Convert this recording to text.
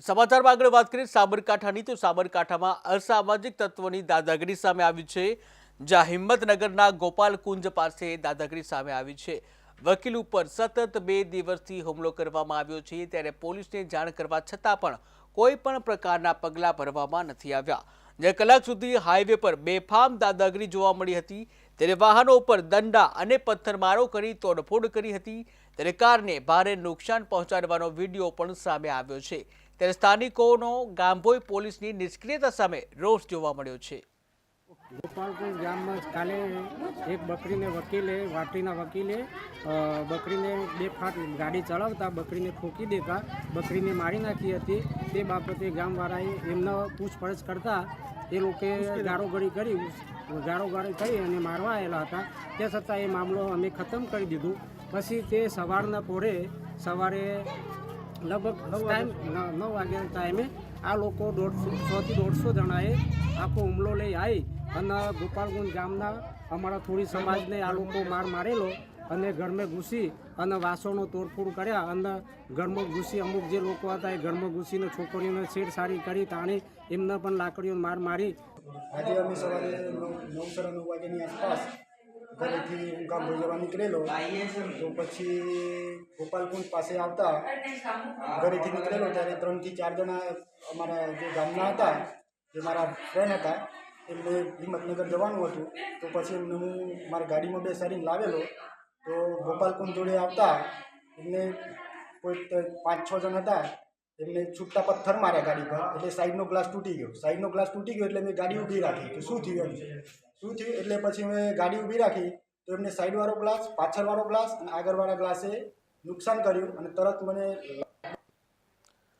સમાચારમાં આગળ વાત કરીએ સાબરકાંઠાની તો સાબરકાંઠામાં અસામાજિક તત્વોની દાદાગીરી સામે આવી છે। જ્યાં હિંમતનગરના ગોપાલકુંજ પાસે દાદાગીરી સામે આવી છે। વકીલ ઉપર સતત 2 દિવસથી હુમલો કરવામાં આવ્યો છે, ત્યારે પોલીસને જાણ કરવા છતાં પણ કોઈ પણ પ્રકારના પગલાં ભરવામાં નથી આવ્યા। જે કલાક સુધી હાઈવે પર બેફામ દાદાગીરી જોવા મળી હતી, ત્યારે વાહનો ઉપર દંડા અને પથ્થરમારો કરી તોડફોડ કરી હતી, ત્યારે કારને ભારે નુકસાન પહોંચાડવાનો વિડીયો પણ સામે આવ્યો છે। ત્યારે સ્થાનિકોનો ગામભોઈ પોલીસની નિષ્ક્રિયતા સામે રોષ જોવા મળ્યો છે। ગોપાલપુર ગામમાં કાલે એક બકરીને વકીલે વાટીના વકીલે બકરીને 2 ફાટ ગાડી ચલાવતા બકરીને ઠોકી દેતા બકરીને મારી નાખી હતી। તે બાબતે ગામવાળાએ એમનો પૂછપરછ કરતા એ લોકોએ ગાળોગાળી કરી અને મારવા આવેલા હતા। તે છતાં એ મામલો અમે ખતમ કરી દીધું। પછી તે સવારના પોરે સવારે લગભગ 9 વાગ્યાના ટાઈમે આ લોકો 100 થી 150 જણાએ આખો હુમલો લઈ આવી અને ગોપાલગુંજ ગામના અમારા થોડી સમાજને આ લોકો મારેલો અને ઘરમાં ઘૂસી અને વાસણો તોડફોડ કર્યા અને ઘરમાં ઘૂસી અમુક જે લોકો હતા એ ઘરમાં ઘૂસીને છોકરીઓને છેડછાડી કરી તાણી એમને પણ લાકડીઓ મારી। આજે અમે સવારે 9:30 વાગ્યાની આસપાસ ઘરેથી હું કામ પર જવા નીકળેલો, તો પછી ગોપાલકુંજ પાસે આવતા ઘરેથી નીકળેલો ત્યારે 3 થી 4 જણા અમારા જે ગામના હતા, જે મારા ફ્રેન્ડ હતા, એમને હિંમતનગર જવાનું હતું, તો પછી એમને હું મારી ગાડીમાં બેસાડીને લાવેલો। તો ગોપાલકુંજ જોડે આવતા એમને કોઈ 5-6 જણ હતા, એમને છૂટા પથ્થર માર્યા ગાડી પર, એટલે સાઈડનો ગ્લાસ તૂટી ગયો। એટલે મેં ગાડી ઊભી રાખી કે શું થયું એટલે પછી મેં ગાડી ઊભી રાખી તો એમને સાઈડવાળો ગ્લાસ, પાછળવાળો ગ્લાસ અને આગળવાળા ગ્લાસે નુકસાન કર્યું અને તરત મને